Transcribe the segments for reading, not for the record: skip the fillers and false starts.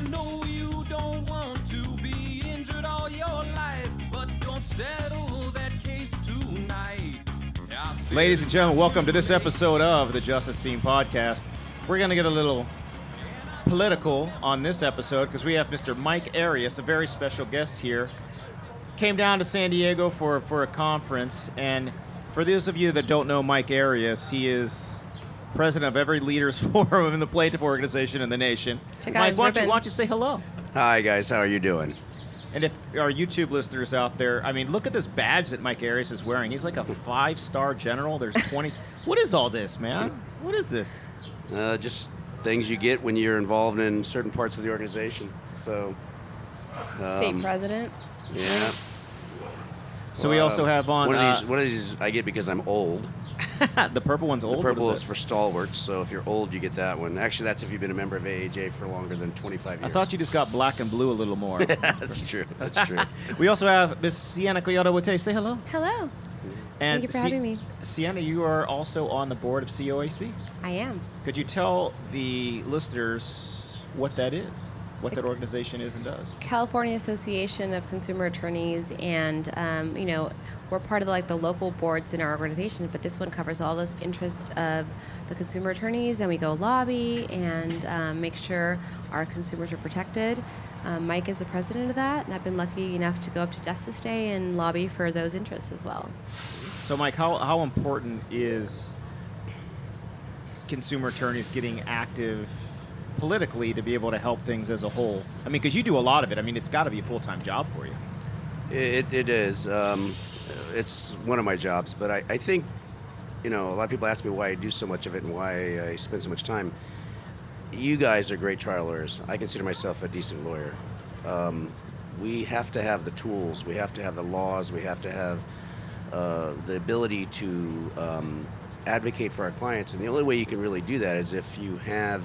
I know you don't want to be injured all your life, but don't settle that case tonight. Ladies and gentlemen, welcome to this episode of the Justice Team Podcast. We're going to get a little political on this episode because we have Mr. Mike Arias, a very special guest here. Came down to San Diego for a conference, and for those of you that don't know Mike Arias, he is president of every leaders forum in the plaintiff organization in the nation. Mike, why don't you say hello? Hi guys, how are you doing? And if our YouTube listeners out there, I mean, look at this badge that Mike Arias is wearing. He's like a 5-star general. There's 20. What is all this, man? What is this? Just things you get when you're involved in certain parts of the organization. So, State president. Yeah. So we also have on... One of these I get because I'm old. The purple one's old? The purple is for stalwarts, so if you're old, you get that one. Actually, that's if you've been a member of AAJ for longer than 25 years. I thought you just got black and blue a little more. That's true. That's true. We also have Miss Sienna Collado-Wote. Say hello. Hello. And Thank you for having me. Sienna, you are also on the board of CAOC. I am. Could you tell the listeners what that is? What that organization is and does? California Association of Consumer Attorneys, and we're part of the local boards in our organization, but this one covers all the interest of the consumer attorneys, and we go lobby and make sure our consumers are protected. Mike is the president of that, and I've been lucky enough to go up to Justice Day and lobby for those interests as well. So Mike, how important is consumer attorneys getting active politically to be able to help things as a whole? I mean, because you do a lot of it. I mean, it's got to be a full-time job for you. It is. It's one of my jobs, but I think, a lot of people ask me why I do so much of it and why I spend so much time. You guys are great trial lawyers. I consider myself a decent lawyer. We have to have the tools. We have to have the laws. We have to have the ability to advocate for our clients. And the only way you can really do that is if you have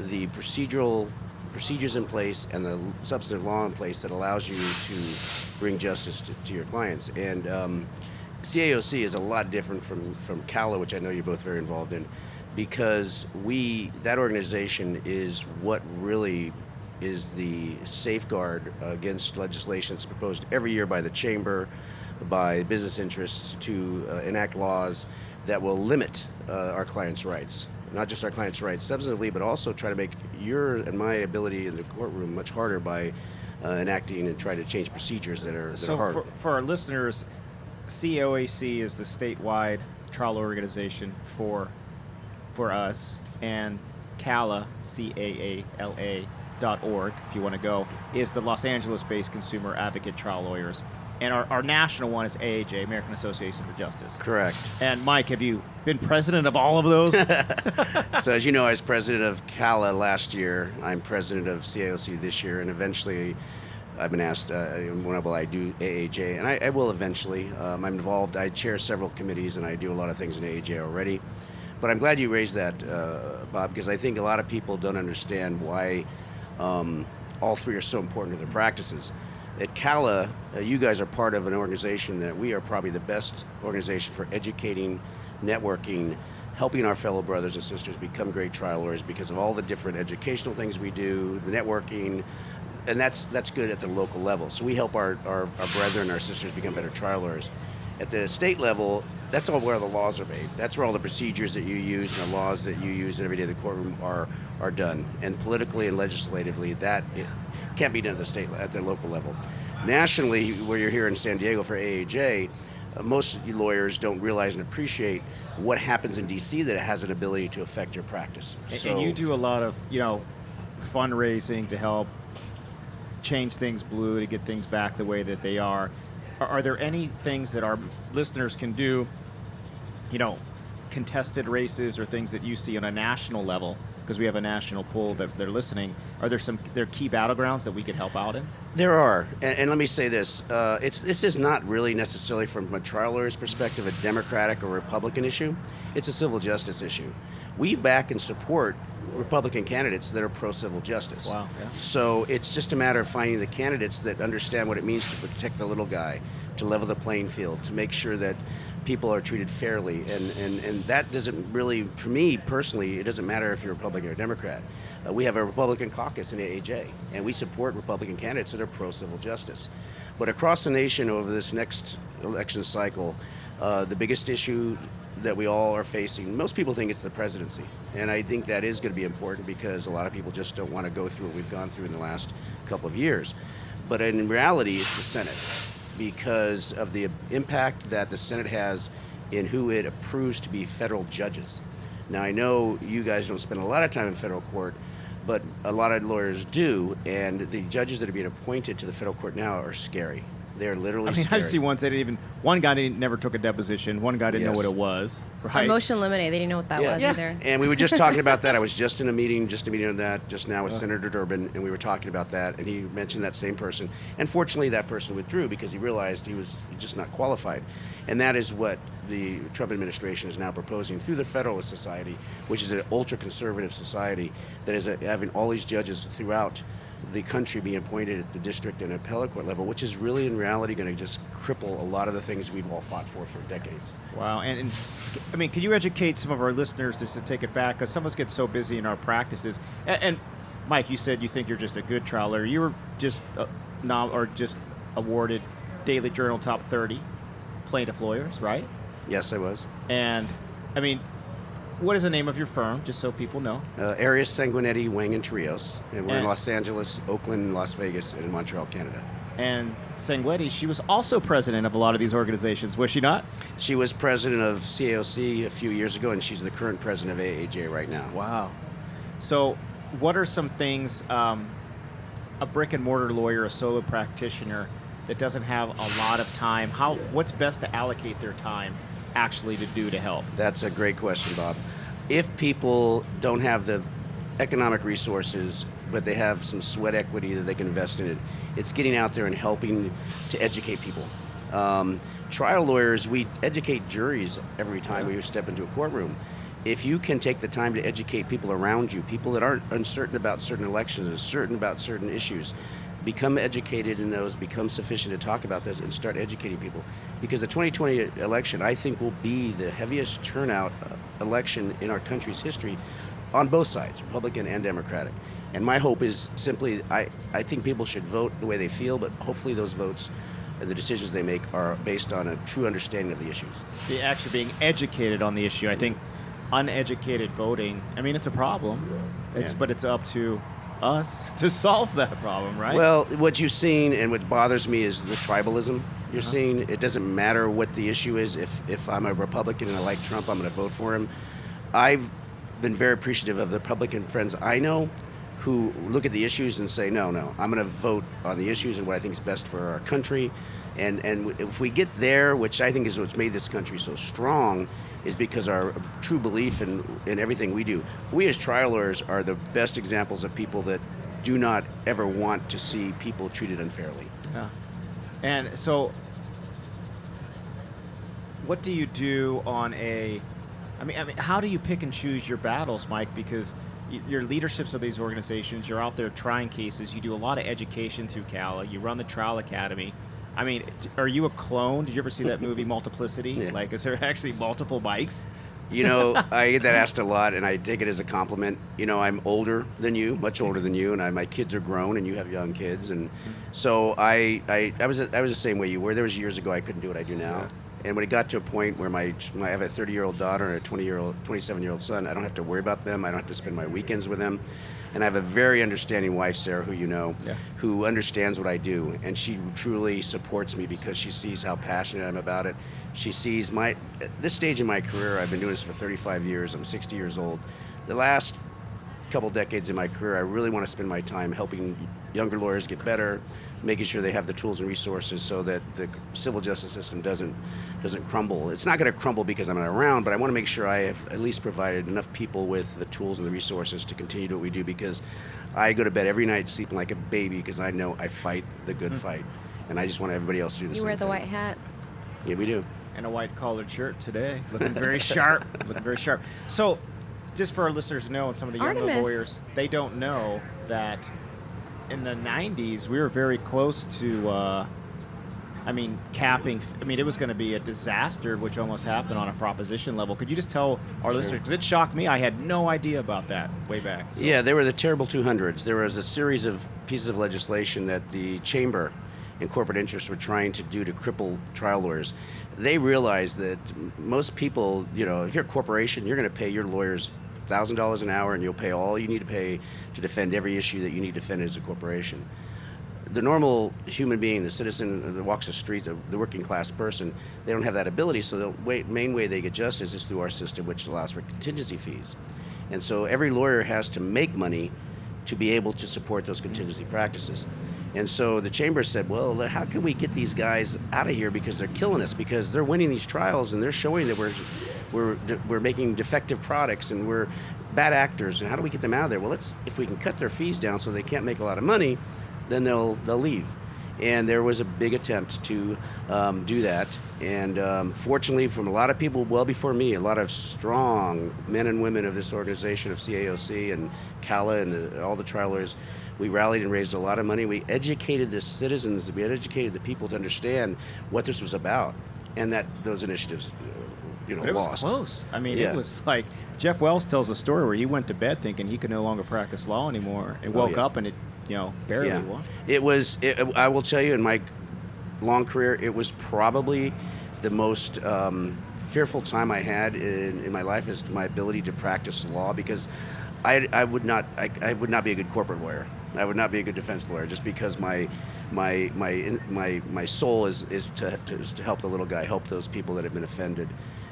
the procedures in place and the substantive law in place that allows you to bring justice to your clients. And CAOC is a lot different from CAALA, which I know you're both very involved in, because that organization is what really is the safeguard against legislation that's proposed every year by the chamber, by business interests to enact laws that will limit our clients' rights. Not just our clients' rights substantively, but also try to make your and my ability in the courtroom much harder by enacting and trying to change procedures that are hard. So for our listeners, CAOC is the statewide trial organization for us, and CAALA, CAALA.org, if you want to go, is the Los Angeles-based consumer advocate trial lawyers. And our national one is AAJ, American Association for Justice. Correct. And Mike, have you been president of all of those? So as you know, I was president of CAALA last year. I'm president of CAOC this year, and eventually I've been asked when will I do AAJ, and I will eventually. I'm involved. I chair several committees, and I do a lot of things in AAJ already. But I'm glad you raised that, Bob, because I think a lot of people don't understand why all three are so important to their practices. At CAALA, you guys are part of an organization that we are probably the best organization for educating, networking, helping our fellow brothers and sisters become great trial lawyers because of all the different educational things we do, the networking, and that's good at the local level. So we help our brethren, our sisters become better trial lawyers. At the state level, that's all where the laws are made. That's where all the procedures that you use and the laws that you use every day in the courtroom are done. And politically and legislatively, that it can't be done at the local level. Nationally, where you're here in San Diego for AAJ, most lawyers don't realize and appreciate what happens in D.C. that it has an ability to affect your practice. And you do a lot of, fundraising to help change things blue, to get things back the way that they are. Are there any things that our listeners can do, contested races or things that you see on a national level, because we have a national pool that they're listening? Are there key battlegrounds that we could help out in? There are, and let me say this. This is not really necessarily from a trial lawyer's perspective a Democratic or Republican issue. It's a civil justice issue. We back and support Republican candidates that are pro-civil justice. Wow. Yeah. So it's just a matter of finding the candidates that understand what it means to protect the little guy, to level the playing field, to make sure that people are treated fairly, and that doesn't really, for me personally, it doesn't matter if you're a Republican or Democrat. We have a Republican caucus in AAJ, and we support Republican candidates that are pro-civil justice. But across the nation over this next election cycle, the biggest issue that we all are facing, most people think it's the presidency, and I think that is going to be important because a lot of people just don't want to go through what we've gone through in the last couple of years. But in reality, it's the Senate, because of the impact that the Senate has in who it approves to be federal judges. Now, I know you guys don't spend a lot of time in federal court, but a lot of lawyers do, and the judges that are being appointed to the federal court now are scary. They're literally scary. I've seen ones that one guy never took a deposition, one guy didn't know what it was, right? Or motion eliminate, they didn't know what that was either. And we were just talking about that. I was just in a meeting on that just now with Senator Durbin, and we were talking about that, and he mentioned that same person. And fortunately, that person withdrew because he realized he was just not qualified. And that is what the Trump administration is now proposing through the Federalist Society, which is an ultra-conservative society that is having all these judges throughout the country being appointed at the district and appellate court level, which is really in reality going to just cripple a lot of the things we've all fought for decades. Wow. And I mean, can you educate some of our listeners just to take it back? Because some of us get so busy in our practices. And Mike, you said you think you're just a good trial lawyer. You were just just awarded Daily Journal Top 30 plaintiff lawyers, right? Yes, I was. And I mean, what is the name of your firm, just so people know? Arias, Sanguinetti, Wang, and Trios. And we're in Los Angeles, Oakland, Las Vegas, and in Montreal, Canada. And Sanguinetti, she was also president of a lot of these organizations, was she not? She was president of CAOC a few years ago, and she's the current president of AAJ right now. Wow. So what are some things a brick and mortar lawyer, a solo practitioner that doesn't have a lot of time, what's best to allocate their time actually to do to help? That's a great question, Bob. If people don't have the economic resources, but they have some sweat equity that they can invest in it, it's getting out there and helping to educate people. Trial lawyers, we educate juries every time we step into a courtroom. If you can take the time to educate people around you, people that aren't uncertain about certain elections, uncertain about certain issues, become educated in those, become sufficient to talk about this, and start educating people. Because the 2020 election, I think, will be the heaviest turnout election in our country's history on both sides, Republican and Democratic. And my hope is simply, I think people should vote the way they feel, but hopefully those votes and the decisions they make are based on a true understanding of the issues. Actually being educated on the issue. I think uneducated voting, I mean, it's a problem, but it's up to us to solve that problem, right? Well, what you've seen and what bothers me is the tribalism you're seeing. It doesn't matter what the issue is. If I'm a Republican and I like Trump, I'm going to vote for him. I've been very appreciative of the Republican friends I know who look at the issues and say, no, I'm going to vote on the issues and what I think is best for our country. And if we get there, which I think is what's made this country so strong, is because our true belief in everything we do. We as trial lawyers are the best examples of people that do not ever want to see people treated unfairly. Yeah. And so what do you do on I mean, how do you pick and choose your battles, Mike? Because your leaderships of these organizations, you're out there trying cases, you do a lot of education through CAALA, you run the Trial Academy. I mean, are you a clone? Did you ever see that movie Multiplicity? Yeah. Like, is there actually multiple Mikes? You know, I get that asked a lot, and I take it as a compliment. You know, I'm older than you, much older than you, and my kids are grown, and you have young kids, and so I was the same way you were. There was years ago I couldn't do what I do now, and when it got to a point where I have a 30-year-old daughter and a 27-year-old son, I don't have to worry about them. I don't have to spend my weekends with them. And I have a very understanding wife, Sarah, who you know, who understands what I do. And she truly supports me because she sees how passionate I'm about it. She sees at this stage in my career, I've been doing this for 35 years. I'm 60 years old. The last couple decades in my career, I really want to spend my time helping younger lawyers get better, making sure they have the tools and resources so that the civil justice system doesn't crumble. It's not going to crumble because I'm not around, but I want to make sure I have at least provided enough people with the tools and the resources to continue to do what we do, because I go to bed every night sleeping like a baby because I know I fight the good fight, and I just want everybody else to do the same thing. You wear the white hat. Yeah, we do. And a white collared shirt today, looking very sharp. So, just for our listeners to know, and some of the younger lawyers, they don't know that in the 90s, we were very close to I mean, capping. I mean, it was going to be a disaster, which almost happened on a proposition level. Could you just tell our listeners, because it shocked me, I had no idea about that way back. So. Yeah, they were the terrible 200s. There was a series of pieces of legislation that the chamber and corporate interests were trying to do to cripple trial lawyers. They realized that most people, if you're a corporation, you're going to pay your lawyers $1,000 an hour, and you'll pay all you need to pay to defend every issue that you need to defend as a corporation. The normal human being, the citizen that walks the street, the working class person, they don't have that ability, so the main way they get justice is through our system, which allows for contingency fees. And so every lawyer has to make money to be able to support those contingency practices. And so the chamber said, well, how can we get these guys out of here, because they're killing us, because they're winning these trials and they're showing that we're making defective products and we're bad actors, and how do we get them out of there? Well, if we can cut their fees down so they can't make a lot of money, then they'll leave. And there was a big attempt to do that. And fortunately, from a lot of people well before me, a lot of strong men and women of this organization of CAOC and CAALA and all the trial lawyers, we rallied and raised a lot of money. We educated the citizens, we educated the people to understand what this was about, and that those initiatives but it lost. was close. I mean, It was like Jeff Wells tells a story where he went to bed thinking he could no longer practice law anymore, and woke up and it barely won. I will tell you, in my long career, it was probably the most fearful time I had in my life, is my ability to practice law, because I would not be a good corporate lawyer. I would not be a good defense lawyer, just because my soul is to help the little guy, help those people that have been offended,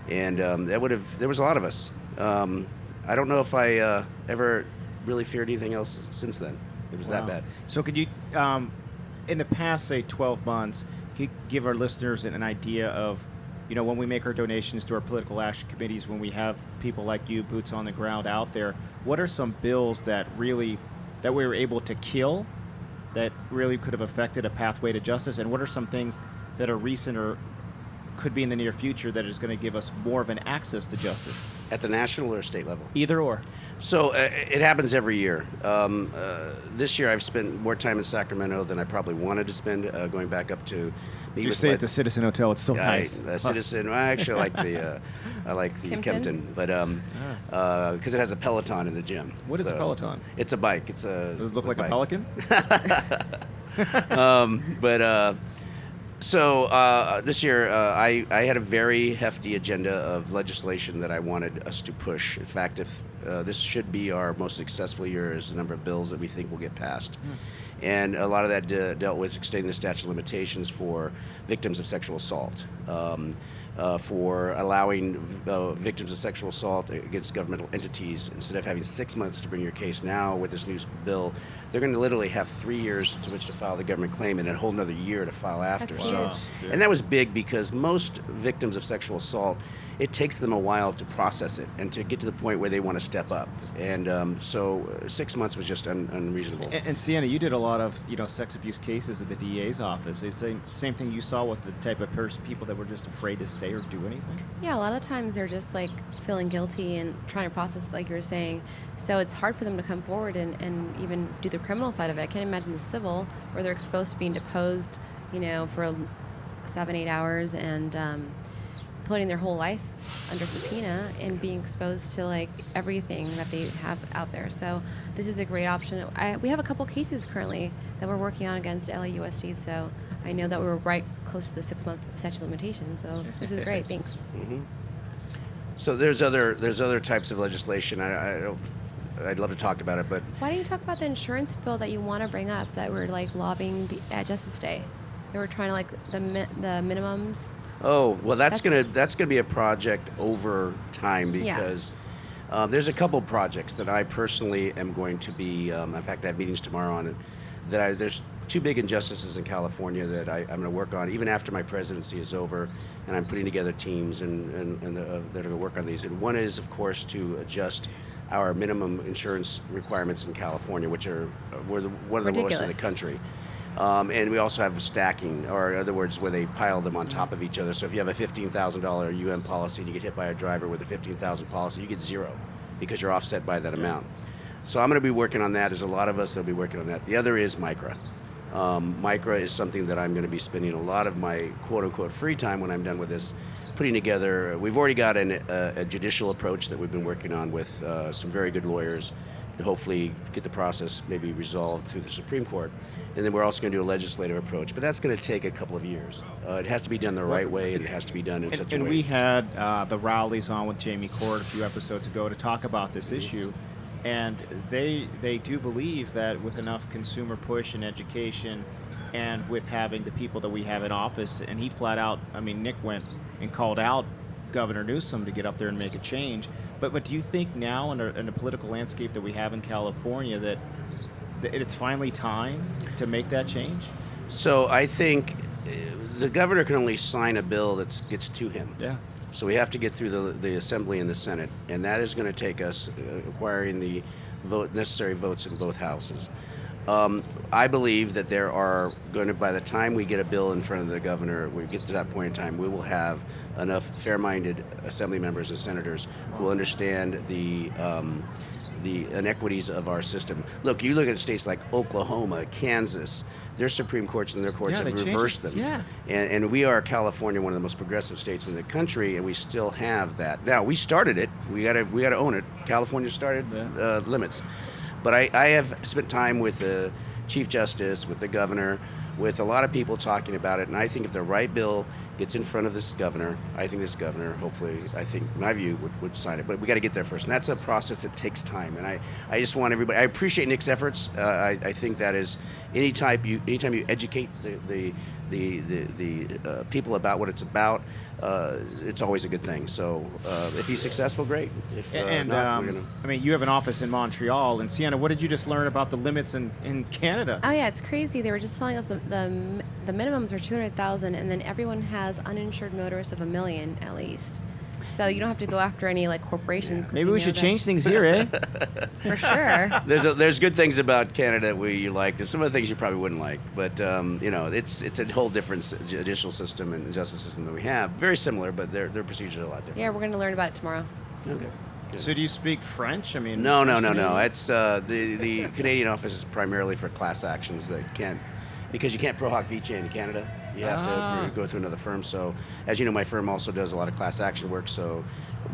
and there was a lot of us. I don't know if I ever really feared anything else since then. It was that bad. So could you, in the past, say 12 months, could you give our listeners an idea of, when we make our donations to our political action committees, when we have people like you, boots on the ground out there, what are some bills that we were able to kill that really could have affected a pathway to justice, and what are some things that are recent or could be in the near future that is going to give us more of an access to justice? At the national or state level? Either or. So it happens every year. This year I've spent more time in Sacramento than I probably wanted to spend, going back up to meet You with stay at the Citizen Hotel. It's so nice. Citizen. Well, actually, I like the Kempton, but because it has a Peloton in the gym. What is a Peloton? It's a bike. Does it look like a pelican? So this year, I had a very hefty agenda of legislation that I wanted us to push. In fact, if this should be our most successful year, is the number of bills that we think will get passed. And a lot of that dealt with extending the statute of limitations for victims of sexual assault, for allowing victims of sexual assault against governmental entities, instead of having 6 months to bring your case. Now, with this new bill, they're going to literally have 3 years to which to file the government claim, and a whole another year to file after. That's huge. And that was big, because most victims of sexual assault, it takes them a while to process it and to get to the point where they want to step up. And so 6 months was just unreasonable. And Sienna, you did a lot of sex abuse cases at the DA's office. Is the same thing you saw with the type of people that were just afraid to say or do anything? Yeah, a lot of times they're just like feeling guilty and trying to process, like you were saying. So it's hard for them to come forward and even do the criminal side of it. I can't imagine the civil, where they're exposed to being deposed, for 7-8 hours and putting their whole life under subpoena and being exposed to like everything that they have out there. So this is a great option. We have a couple cases currently that we're working on against LAUSD, so I know that we were right close to the 6-month statute of limitations. So this is great. Thanks. Mm-hmm. So there's other types of legislation. I'd love to talk about it, but why don't you talk about the insurance bill that you want to bring up that we're like lobbying at Justice Day? They were trying to like the minimums. Oh, well, that's gonna be a project over time, because there's a couple projects that I personally am going to be. In fact, I have meetings tomorrow on it. There's 2 big injustices in California that I'm going to work on even after my presidency is over, and I'm putting together teams and that are going to work on these. And one is, of course, to adjust our minimum insurance requirements in California, which are one of the lowest in the country. And we also have stacking, or in other words, where they pile them on top of each other. So if you have a $15,000 UM policy and you get hit by a driver with a $15,000 policy, you get 0 because you're offset by that amount. So I'm going to be working on that. There's a lot of us that will be working on that. The other is MICRA. MICRA is something that I'm going to be spending a lot of my quote-unquote free time when I'm done with this, putting together. We've already got a judicial approach that we've been working on with some very good lawyers to hopefully get the process maybe resolved through the Supreme Court. And then we're also going to do a legislative approach, but that's going to take a couple of years. It has to be done the right way, and it has to be done in such a way. And we had the Rowleys on with Jamie Court a few episodes ago to talk about this issue, and they do believe that with enough consumer push and education, and with having the people that we have in office, and he flat out, I mean, Nick went and called out Governor Newsom to get up there and make a change. But do you think now in the political landscape that we have in California that it's finally time to make that change? So I think the governor can only sign a bill that gets to him. Yeah. So we have to get through the Assembly and the Senate, and that is going to take us acquiring the necessary votes in both houses. I believe that there are going to, by the time we get a bill in front of the governor, we get to that point in time, we will have enough fair-minded assembly members and senators who will understand the inequities of our system. Look, you look at states like Oklahoma, Kansas, their Supreme Courts and their courts have reversed them. Yeah. And we are, California, one of the most progressive states in the country, and we still have that. Now, we started it. We got to own it. California started limits. But I have spent time with the Chief Justice, with the governor, with a lot of people talking about it, and I think if the right bill gets in front of this governor, I think this governor, hopefully, I think, in my view, would sign it. But we got to get there first, and that's a process that takes time. And I just want everybody, I appreciate Nick's efforts. I think that is, anytime you educate the people about what it's about, it's always a good thing. So if he's successful, great. If not, we're gonna... I mean, you have an office in Montreal. And Sienna, what did you just learn about the limits in Canada? Oh yeah, it's crazy. They were just telling us the minimums are 200,000, and then everyone has uninsured motorists of 1 million at least. So you don't have to go after any like corporations. Maybe we should change things here, eh? For sure. There's good things about Canada you like. There's some of the things you probably wouldn't like, but it's a whole different judicial system and justice system that we have. Very similar, but their procedures are a lot different. Yeah, we're going to learn about it tomorrow. Okay. Good. So do you speak French? I mean, no. It's the Canadian office is primarily for class actions that can't, because you can't pro hoc vice in Canada. You have to go through another firm. So, as you know, my firm also does a lot of class action work. So,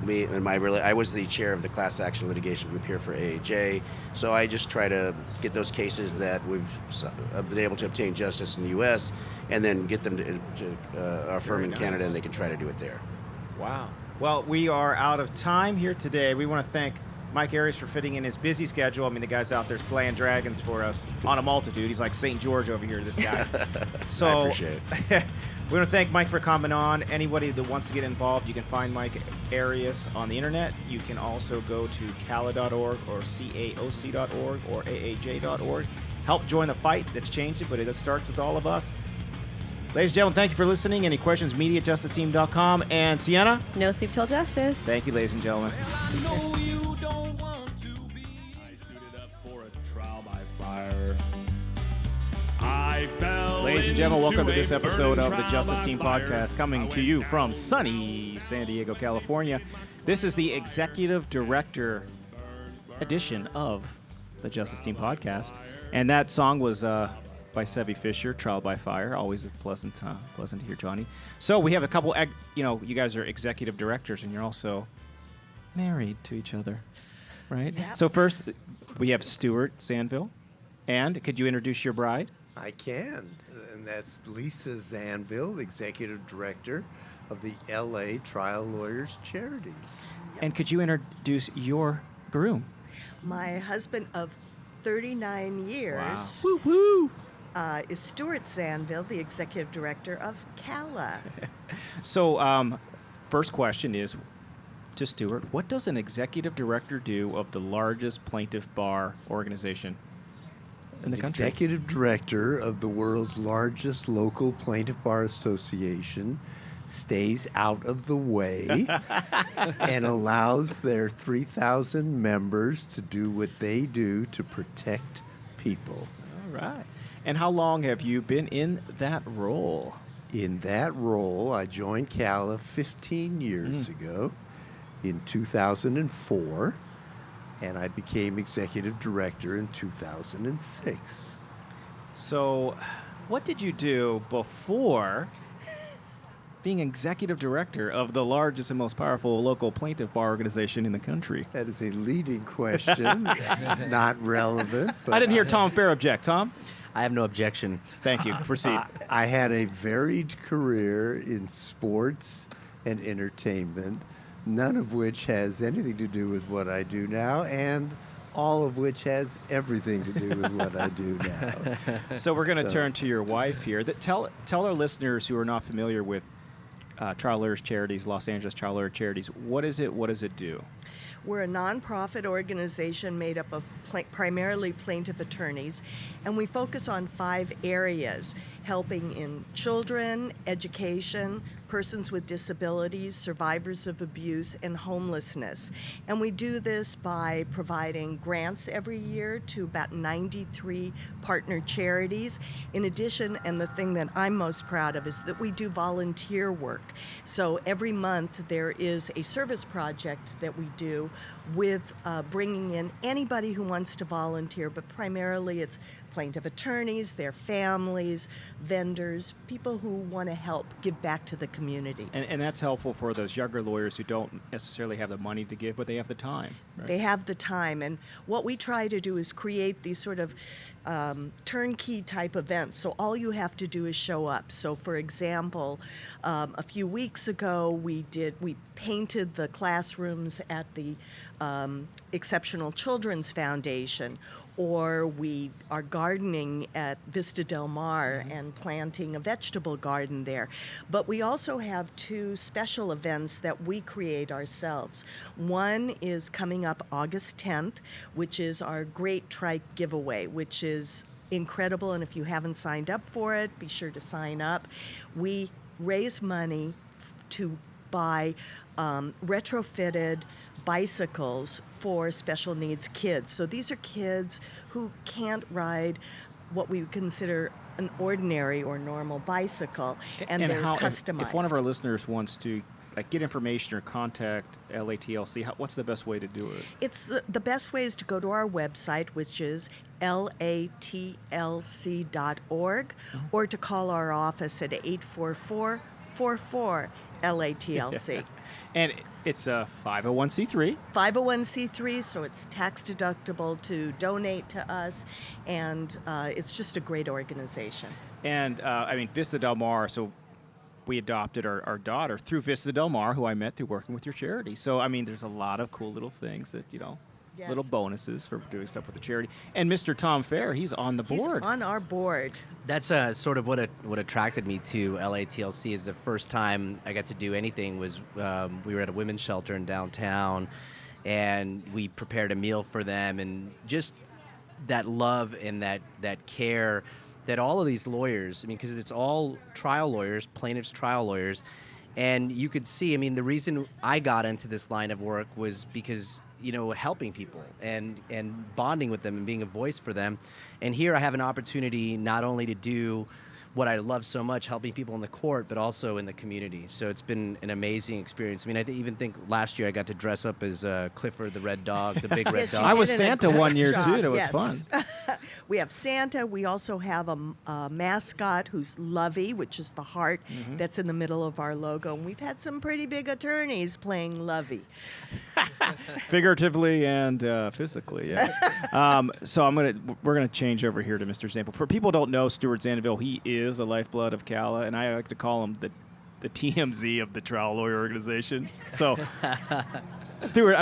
I was the chair of the class action litigation group here for AAJ. So I just try to get those cases that we've been able to obtain justice in the U.S. and then get them to our firm in Canada, and they can try to do it there. Wow. Well, we are out of time here today. We want to thank Mike Arias for fitting in his busy schedule. I mean, the guy's out there slaying dragons for us on a multitude. He's like St. George over here, this guy. So I appreciate it. We want to thank Mike for coming on. Anybody that wants to get involved, you can find Mike Arias on the internet. You can also go to CAALA.org or CAOC.org or AAJ.org. Help join the fight. That's changed it, but it starts with all of us. Ladies and gentlemen, thank you for listening. Any questions, media@justiceteam.com. And Sienna? No sleep till justice. Thank you, ladies and gentlemen. Well, I know you don't want to be. I suited up for a trial by fire. I fell Ladies and gentlemen, welcome to into this a episode of burning the Justice trial Team by fire. Podcast, coming to you from sunny San Diego, California. This is the Executive Director edition of the Justice Team Podcast. And that song was by Sevi Fisher, Trial by Fire. Always a pleasant to hear, Johnny. So we have a couple, you guys are executive directors, and you're also married to each other, right? Yep. So first, we have Stuart Zanville. And could you introduce your bride? I can, and that's Lissa Zanville, the Executive Director of the LA Trial Lawyers Charities. And could you introduce your groom? My husband of 39 years Woo woo! is Stuart Zanville, the Executive Director of CAALA. So, first question is to Stuart: what does an executive director do of the largest plaintiff bar organization in the country? Executive Director of the world's largest local plaintiff bar association stays out of the way and allows their 3,000 members to do what they do to protect people. All right. And how long have you been in that role? In that role, I joined CAALA 15 years ago in 2004, and I became executive director in 2006. So, what did you do before being executive director of the largest and most powerful local plaintiff bar organization in the country? That is a leading question, not relevant. But I didn't hear Tom Fair object. Tom? I have no objection. Thank you. Proceed. I had a varied career in sports and entertainment, none of which has anything to do with what I do now, and all of which has everything to do with what I do now. So we're going to turn to your wife here. Tell our listeners who are not familiar with Trial Lawyers Charities, Los Angeles Trial Lawyer Charities, what is it? What does it do? We're a nonprofit organization made up of primarily plaintiff attorneys, and we focus on 5 areas: helping in children, education, persons with disabilities, survivors of abuse, and homelessness. And we do this by providing grants every year to about 93 partner charities. In addition, and the thing that I'm most proud of is that we do volunteer work. So every month there is a service project that we do with bringing in anybody who wants to volunteer, but primarily it's plaintiff attorneys, their families, vendors, people who want to help give back to the community. And that's helpful for those younger lawyers who don't necessarily have the money to give, but they have the time. Right? They have the time. And what we try to do is create these sort of turnkey type events. So all you have to do is show up. So for example, a few weeks ago, we painted the classrooms at the Exceptional Children's Foundation, or we are gardening at Vista Del Mar and planting a vegetable garden there. But we also have 2 special events that we create ourselves. One is coming up August 10th, which is our Great Trike Giveaway, which is incredible, and if you haven't signed up for it, be sure to sign up. We raise money to buy retrofitted bicycles for special needs kids. So these are kids who can't ride what we would consider an ordinary or normal bicycle, and they're customized. If one of our listeners wants to get information or contact LATLC, what's the best way to do it? It's the best way is to go to our website, which is latlc.org, or to call our office at 844-44-LATLC. And it's a 501c3. 501c3, so it's tax deductible to donate to us, and it's just a great organization. And Vista Del Mar, so we adopted our daughter through Vista Del Mar, who I met through working with your charity. So, there's a lot of cool little things that, Yes. little bonuses for doing stuff with the charity. And Mr. Tom Fair, he's on the board. He's on our board. That's sort of what attracted me to LATLC. Is the first time I got to do anything was we were at a women's shelter in downtown, and we prepared a meal for them, and just that love and that care that all of these lawyers, because it's all trial lawyers, plaintiffs' trial lawyers, and you could see, the reason I got into this line of work was because helping people and bonding with them and being a voice for them. And here I have an opportunity not only to do what I love so much, helping people in the court, but also in the community. So it's been an amazing experience. I even think last year I got to dress up as Clifford the red dog, the big red Yes, dog. I was did a Santa great one year job. too. It was Yes. fun. We have Santa. We also have a mascot who's Lovey, which is the heart that's in the middle of our logo. And we've had some pretty big attorneys playing Lovey. Figuratively and physically, yes. So we're gonna change over here to Mr. Zanville. For people who don't know Stuart Zanville, he is the lifeblood of CAALA, and I like to call him the TMZ of the trial lawyer organization. So, Stuart,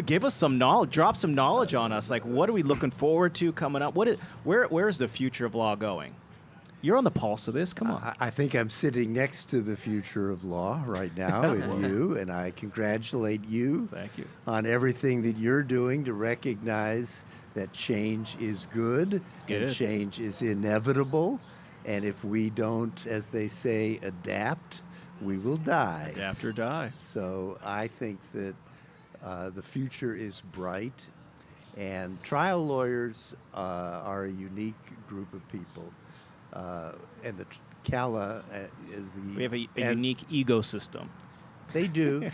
give us some knowledge, drop some knowledge on us. What are we looking forward to coming up? Where's the future of law going? You're on the pulse of this. Come on. I think I'm sitting next to the future of law right now in you, and I congratulate you. Thank you. On everything that you're doing to recognize that change is good and change is inevitable. And if we don't, as they say, adapt, we will die. Adapt or die. So I think that the future is bright, and trial lawyers are a unique group of people. And the CAALA is the... We have a unique ecosystem. They do,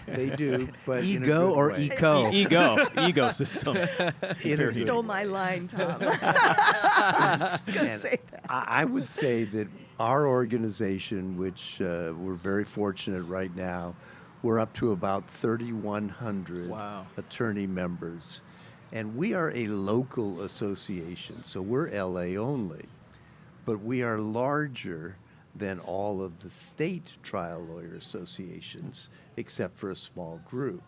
but in a Ego good or way. eco? Ego system. In a You good stole way. my line, Tom. I was just going to And say that. I would say that our organization, which we're very fortunate right now, we're up to about 3,100 Wow. attorney members. And we are a local association, so we're LA only. But we are larger than all of the state trial lawyer associations, except for a small group.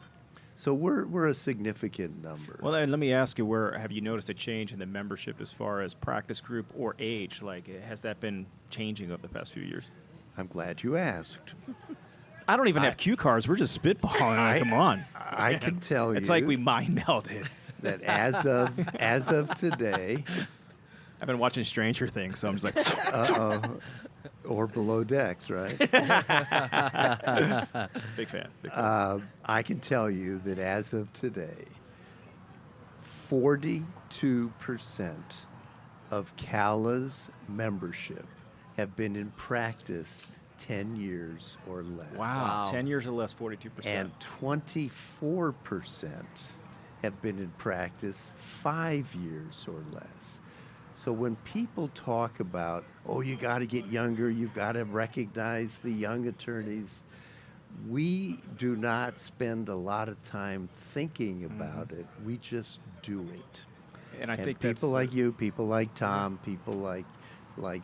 So we're a significant number. Well, and let me ask you, where have you noticed a change in the membership as far as practice group or age? Like, has that been changing over the past few years? I'm glad you asked. I don't even have cue cards. We're just spitballing. Come on. I can tell you It's like we mind melded. that as of today, I've been watching Stranger Things, so I'm just like, or Below Decks, right? big fan. Big fan. I can tell you that as of today, 42% of CAALA's membership have been in practice 10 years or less. Wow. 10 years or less, 42%. And 24% have been in practice 5 years or less. So when people talk about, oh, you got to get younger, you've got to recognize the young attorneys, we do not spend a lot of time thinking about it. We just do it. and I And think people that's, like you, people like Tom, people like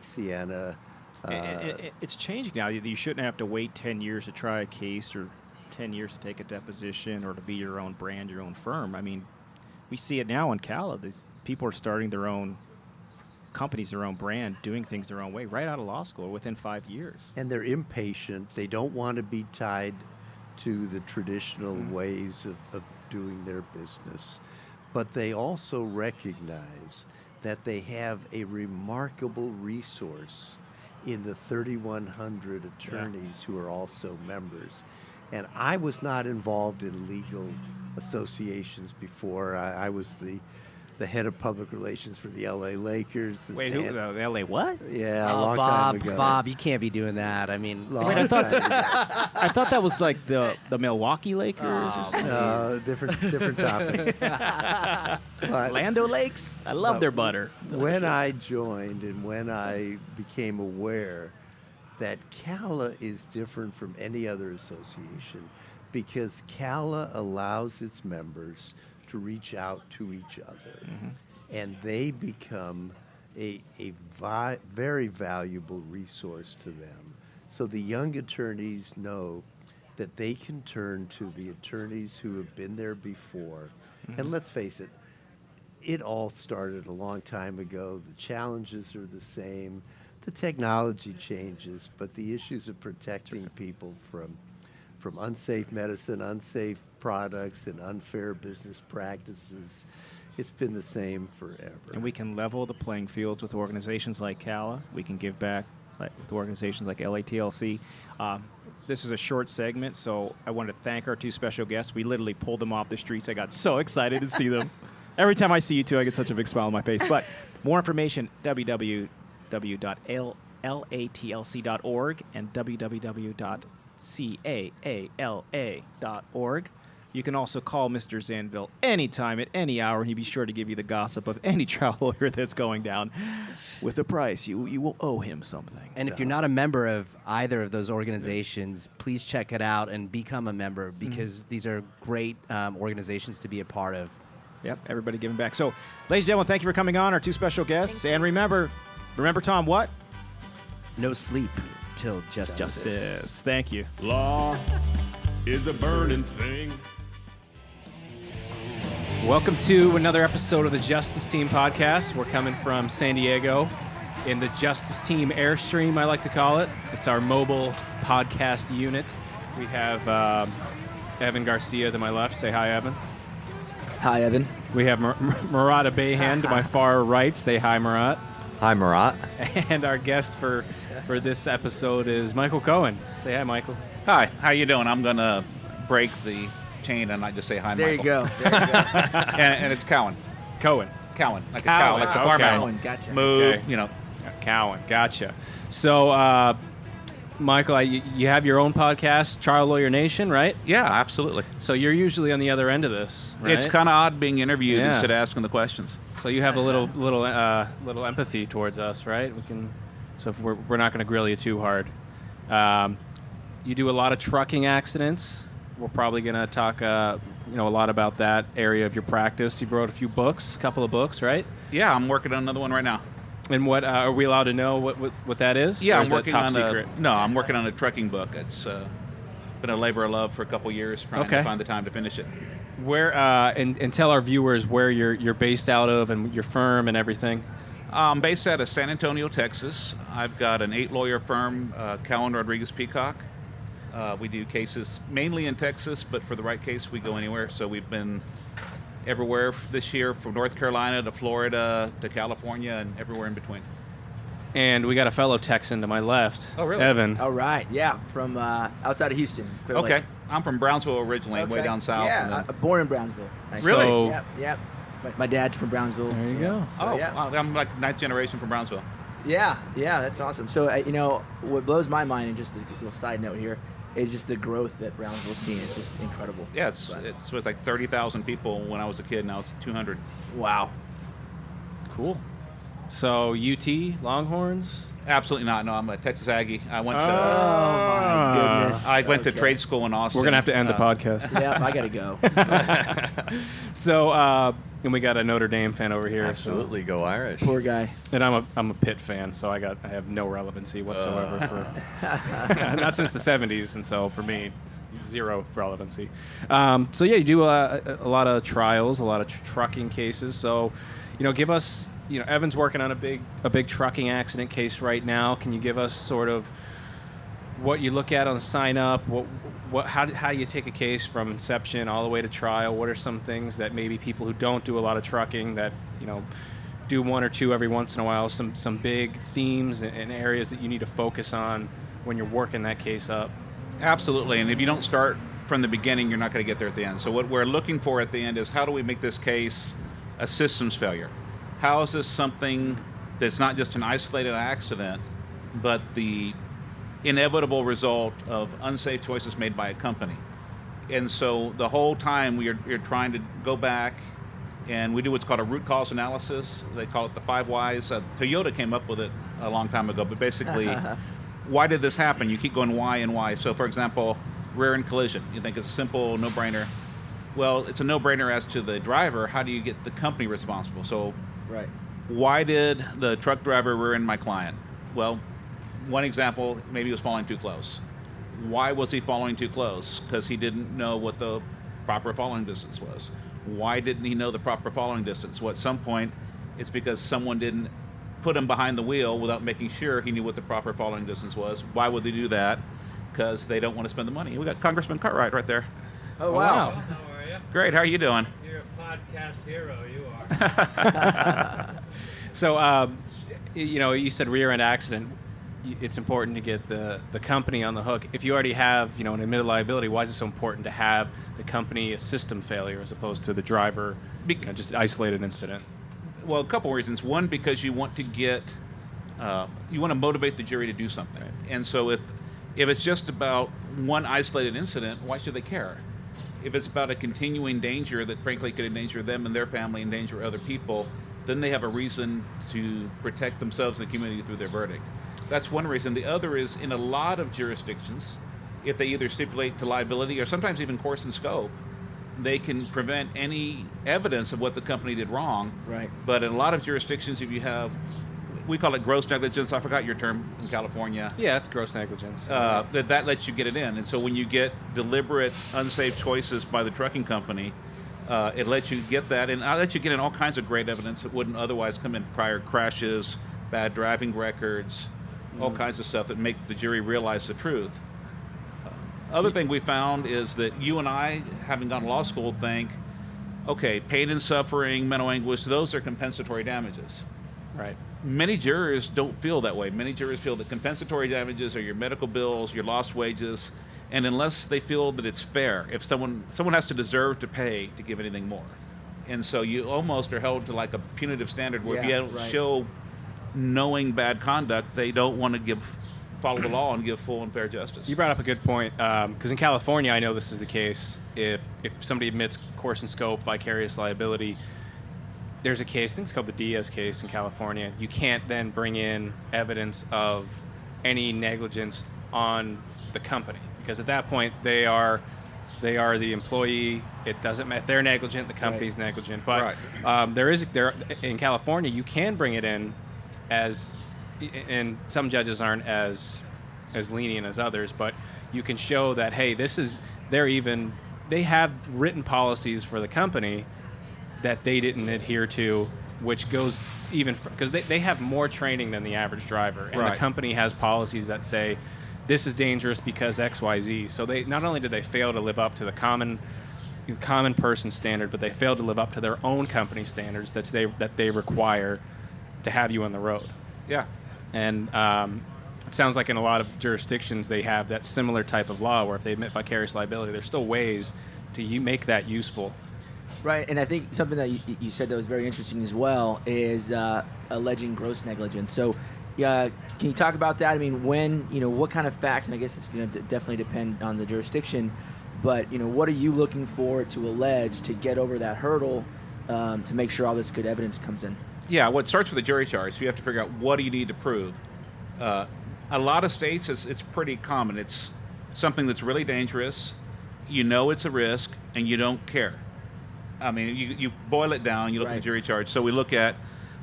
Sienna. it's changing now. You shouldn't have to wait 10 years to try a case or 10 years to take a deposition or to be your own brand, your own firm. I mean, we see it now in CAALA. These people are starting their own companies, their own brand, doing things their own way right out of law school within 5 years. And they're impatient. They don't want to be tied to the traditional ways of doing their business. But they also recognize that they have a remarkable resource in the 3,100 attorneys who are also members. And I was not involved in legal associations before. I was the head of public relations for the LA Lakers. Wait, who? The LA what? Yeah, a Oh, long Bob, time ago. Bob, you can't be doing that. I mean, Long Wait, I thought time ago. I thought that was like the Milwaukee Lakers or something. Different topic. But Lando Lakes? I love but their butter. when I joined and when I became aware that CAALA is different from any other association because CAALA allows its members to reach out to each other, and they become a very valuable resource to them. So the young attorneys know that they can turn to the attorneys who have been there before. And let's face it, it all started a long time ago. The challenges are the same. The technology changes, but the issues of protecting people from unsafe medicine, unsafe products, and unfair business practices, it's been the same forever. And we can level the playing fields with organizations like CAALA. We can give back with organizations like LATLC. This is a short segment, so I want to thank our two special guests. We literally pulled them off the streets. I got so excited to see them. Every time I see you two, I get such a big smile on my face. But more information, www.latlc.org and www.CAALA.org. You can also call Mr. Zanville anytime at any hour, and he'll be sure to give you the gossip of any trial lawyer that's going down with a price. You will owe him something. and if you're not a member of either of those organizations, please check it out and become a member because these are great organizations to be a part of. Yep, everybody giving back. So, ladies and gentlemen, thank you for coming on, our two special guests. And remember, Tom, what? No sleep till justice. Justice. Thank you. Law is a burning thing. Welcome to another episode of the Justice Team podcast. We're coming from San Diego in the Justice Team Airstream, I like to call it. It's our mobile podcast unit. We have Evan Garcia to my left. Say hi, Evan. Hi, Evan. We have Murat Abehan to my far right. Say hi, Murat. Hi, Murat. And our guest for this episode is Michael Cowen. Say hi, Michael. Hi, how you doing? I'm going to break the chain and not just say hi, There Michael. you go. There you go. And it's Cowen. Cowen. Like a cow, like the farm okay. animal. Cowen, gotcha. Moo, Okay. Cowen. Gotcha. So Michael, you have your own podcast, Trial Lawyer Nation, right? Yeah, absolutely. So you're usually on the other end of this, right? It's kind of odd being interviewed instead of asking the questions. So you have a little empathy towards us, right? So if we're not going to grill you too hard. You do a lot of trucking accidents. We're probably going to talk, a lot about that area of your practice. You wrote a couple of books, right? Yeah, I'm working on another one right now. And what are we allowed to know what that is? Yeah, or I'm is that working top on secret? I'm working on a trucking book. It's been a labor of love for a couple years, trying to find the time to finish it. Where and tell our viewers where you're based out of and your firm and everything. I'm based out of San Antonio, Texas. I've got an 8-lawyer firm, Cowen, Rodriguez, Peacock. We do cases mainly in Texas, but for the right case, we go anywhere. So we've been everywhere this year, from North Carolina to Florida to California and everywhere in between. And we got a fellow Texan to my left. Oh, really? Evan. All right, yeah, from outside of Houston. Clear Okay. Lake. I'm from Brownsville originally, way down south. Yeah, born in Brownsville. Nice. Really? So, Yep. My dad's from Brownsville. There you go. So, yeah. Wow, I'm like 9th generation from Brownsville. Yeah, that's awesome. So, what blows my mind, and just a little side note here, is just the growth that Brownsville's seen. It's just incredible. Yeah, it was like 30,000 people when I was a kid. Now it's 200. Wow. Cool. So UT Longhorns? Absolutely not. No, I'm a Texas Aggie. I went to. Oh my goodness. I went to trade school in Austin. We're gonna have to end the podcast. Yeah, I gotta go. So, and we got a Notre Dame fan over here. Absolutely, go Irish. Poor guy. And I'm a Pitt fan, so I have no relevancy whatsoever for not since the 70s, and so for me, zero relevancy. So yeah, you do a lot of trials, a lot of trucking cases. So, give us. Evan's working on a big trucking accident case right now. Can you give us sort of what you look at on the sign up? How do you take a case from inception all the way to trial? What are some things that maybe people who don't do a lot of trucking that do one or two every once in a while? Some big themes and areas that you need to focus on when you're working that case up. Absolutely, and if you don't start from the beginning, you're not going to get there at the end. So what we're looking for at the end is how do we make this case a systems failure? How is this something that's not just an isolated accident, but the inevitable result of unsafe choices made by a company? And so the whole time we're trying to go back, and we do what's called a root cause analysis. They call it the 5 whys. Toyota came up with it a long time ago, but basically, why did this happen? You keep going why and why. So for example, rear-end collision. You think it's a simple no-brainer. Well, it's a no-brainer as to the driver. How do you get the company responsible? So Right. why did the truck driver rear-end my client? Well, one example, maybe he was following too close. Why was he following too close? Because he didn't know what the proper following distance was. Why didn't he know the proper following distance? Well, at some point, it's because someone didn't put him behind the wheel without making sure he knew what the proper following distance was. Why would they do that? Because they don't want to spend the money. We got Congressman Cartwright right there. Oh, wow. How are you? Great, how are you doing? You're a podcast hero, you are. So, you said rear-end accident. It's important to get the company on the hook. If you already have, an admitted liability, why is it so important to have the company a system failure as opposed to the driver, just an isolated incident? Well, a couple reasons. One, because you want to you want to motivate the jury to do something. Right. And so if it's just about one isolated incident, why should they care? If it's about a continuing danger that frankly could endanger them and their family, endanger other people, then they have a reason to protect themselves and the community through their verdict. That's one reason. The other is, in a lot of jurisdictions, if they either stipulate to liability or sometimes even course and scope, they can prevent any evidence of what the company did wrong. Right. But in a lot of jurisdictions, if you have, we call it gross negligence. I forgot your term in California. Yeah, it's gross negligence. That lets you get it in. And so when you get deliberate, unsafe choices by the trucking company, it lets you get that. And I'll let you get in all kinds of great evidence that wouldn't otherwise come in: prior crashes, bad driving records, all kinds of stuff that make the jury realize the truth. Other thing we found is that you and I, having gone to law school, think, okay, pain and suffering, mental anguish, those are compensatory damages. Right. Many jurors don't feel that way. Many jurors feel that compensatory damages are your medical bills, your lost wages, and unless they feel that it's fair, if someone has to deserve to pay to give anything more. And so you almost are held to like a punitive standard where if you don't show knowing bad conduct, they don't want to give follow the law and give full and fair justice. You brought up a good point, because in California, I know this is the case. If somebody admits course and scope, vicarious liability, there's a case, I think it's called the Diaz case in California. You can't then bring in evidence of any negligence on the company, because at that point they are the employee. It doesn't matter if they're negligent, the company's negligent. But there in California, you can bring it in as, and some judges aren't as lenient as others, but you can show that, hey, they have written policies for the company that they didn't adhere to, which goes even because they have more training than the average driver, and the company has policies that say this is dangerous because XYZ. So they not only did they fail to live up to the common person standard, but they failed to live up to their own company standards that they require to have you on the road. Yeah. And it sounds like in a lot of jurisdictions they have that similar type of law where if they admit vicarious liability, there's still ways to make that useful. Right, and I think something that you said that was very interesting as well is alleging gross negligence. So can you talk about that? I mean, what kind of facts, and I guess it's going to definitely depend on the jurisdiction, but, what are you looking for to allege to get over that hurdle to make sure all this good evidence comes in? Yeah, well, it starts with a jury charge. So you have to figure out what do you need to prove. A lot of states, it's pretty common. It's something that's really dangerous, it's a risk, and you don't care. I mean, you boil it down, you look at the jury charge. So we look at,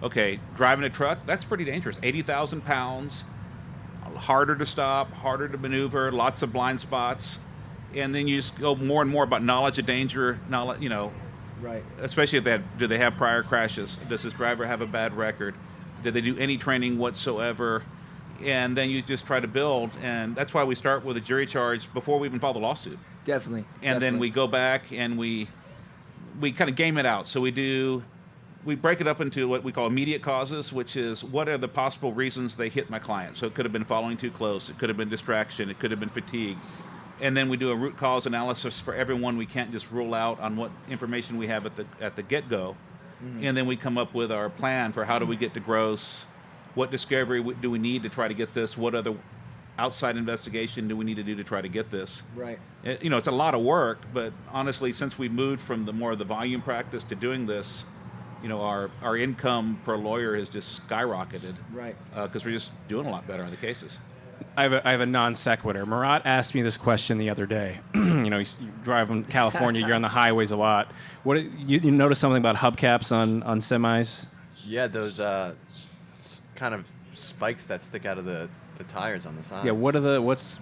okay, driving a truck, that's pretty dangerous. 80,000 pounds, harder to stop, harder to maneuver, lots of blind spots. And then you just go more and more about knowledge of danger, Right. Especially do they have prior crashes? Does this driver have a bad record? Did they do any training whatsoever? And then you just try to build, and that's why we start with a jury charge before we even file the lawsuit. Definitely. And then we go back and we kind of game it out. So we break it up into what we call immediate causes, which is what are the possible reasons they hit my client. So it could have been following too close, it could have been distraction, it could have been fatigue. And then we do a root cause analysis for everyone. We can't just rule out on what information we have at the get-go. Mm-hmm. And then we come up with our plan for how do we get to gross, what discovery do we need to try to get this, what other outside investigation do we need to do to try to get this. Right. It's a lot of work, but honestly, since we moved from the more of the volume practice to doing this, our income per lawyer has just skyrocketed. Right. Because we're just doing a lot better on the cases. I have a non sequitur. Murat asked me this question the other day. You drive in California, you're on the highways a lot. What you notice something about hubcaps on semis? Yeah, those kind of spikes that stick out of the tires on the sides. Yeah, what's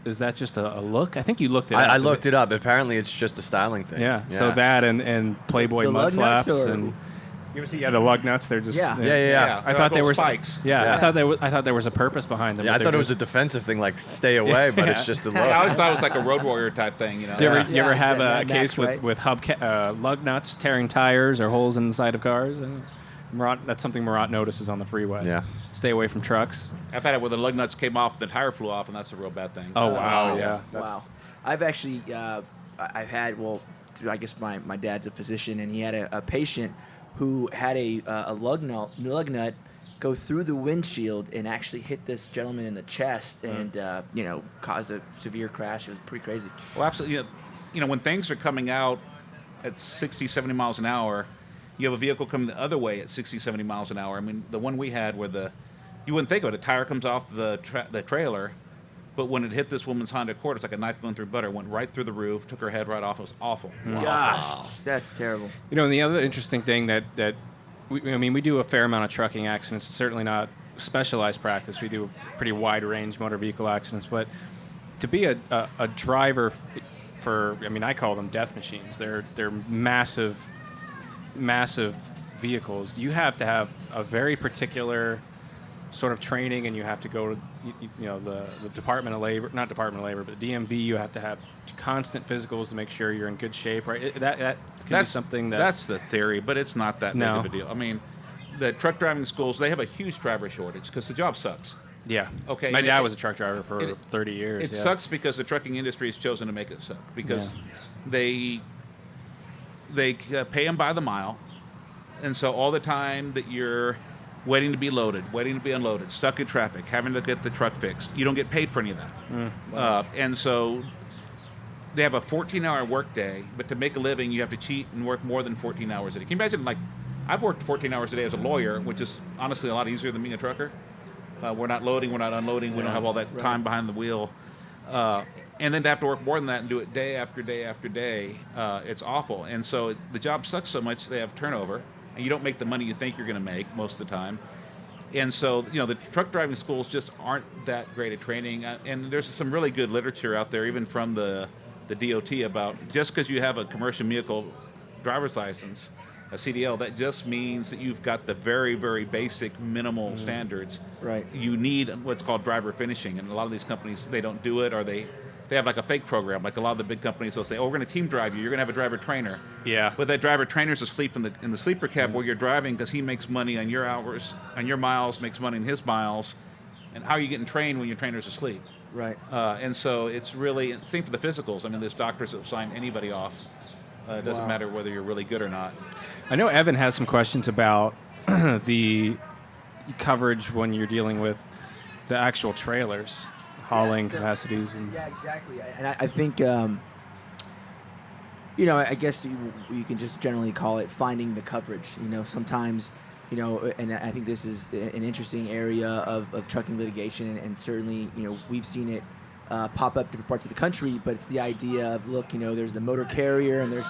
is that just a look? I think you looked it up. I looked it up. Apparently, it's just a styling thing. Yeah. So that and Playboy the mud flaps and. You ever see the lug nuts? They're just Yeah. I thought they were spikes. Yeah. I thought there was a purpose behind them. Yeah, I thought it was a defensive thing, like stay away, but it's just a look. I always thought it was like a road warrior type thing. Do you ever have a case with lug nuts tearing tires or holes in the side of cars? And that's something Murat notices on the freeway. Yeah. Stay away from trucks. I've had it where the lug nuts came off, the tire flew off, and that's a real bad thing. Oh, wow. Yeah. Wow. I've actually, I've had, I guess my dad's a physician, and he had a patient who had a lug nut go through the windshield and actually hit this gentleman in the chest and, caused a severe crash. It was pretty crazy. Well, absolutely. When things are coming out at 60, 70 miles an hour, you have a vehicle coming the other way at 60, 70 miles an hour. I mean, the one we had where you wouldn't think of it, a tire comes off the trailer, but when it hit this woman's Honda Accord, it's like a knife going through butter. Went right through the roof, took her head right off. It was awful. Gosh, that's terrible. And the other interesting thing that we do a fair amount of trucking accidents. It's certainly not specialized practice. We do a pretty wide range motor vehicle accidents. But to be a driver for, I call them death machines. They're massive vehicles. You have to have a very particular sort of training, and you have to go to the Department of Labor, not Department of Labor, but DMV. You have to have constant physicals to make sure you're in good shape, right? That can be something that's the theory, but it's not that big of a deal. I mean, the truck driving schools, they have a huge driver shortage because the job sucks. Yeah. Okay. My dad was a truck driver for 30 years. It sucks because the trucking industry has chosen to make it suck because they pay them by the mile, and so all the time that you're waiting to be loaded, waiting to be unloaded, stuck in traffic, having to get the truck fixed. You don't get paid for any of that. And so they have a 14-hour workday, but to make a living, you have to cheat and work more than 14 hours a day. Can you imagine, like, I've worked 14 hours a day as a lawyer, which is honestly a lot easier than being a trucker. We're not loading, we're not unloading, we don't have all that time behind the wheel. And then to have to work more than that and do it day after day after day, it's awful. And so the job sucks so much they have turnover, and you don't make the money you think you're going to make most of the time. And so, the truck driving schools just aren't that great at training. And there's some really good literature out there, even from the DOT, about just because you have a commercial vehicle driver's license, a CDL, that just means that you've got the very, very basic minimal standards. Right. You need what's called driver finishing, and a lot of these companies, they don't do it, or they have like a fake program. Like a lot of the big companies, they'll say, "Oh, we're going to team drive you. You're going to have a driver trainer." Yeah. But that driver trainer's asleep in the sleeper cab where you're driving, because he makes money on your hours, on your miles, makes money on his miles. And how are you getting trained when your trainer's asleep? Right. And so it's really same for the physicals. I mean, there's doctors that sign anybody off. It doesn't matter whether you're really good or not. I know Evan has some questions about the coverage when you're dealing with the actual trailers, hauling capacities. Yeah, exactly. And I think, I guess you can just generally call it finding the coverage. Sometimes, and I think this is an interesting area of trucking litigation, and certainly, we've seen it pop up different parts of the country, but it's the idea of, look, there's the motor carrier, and there's,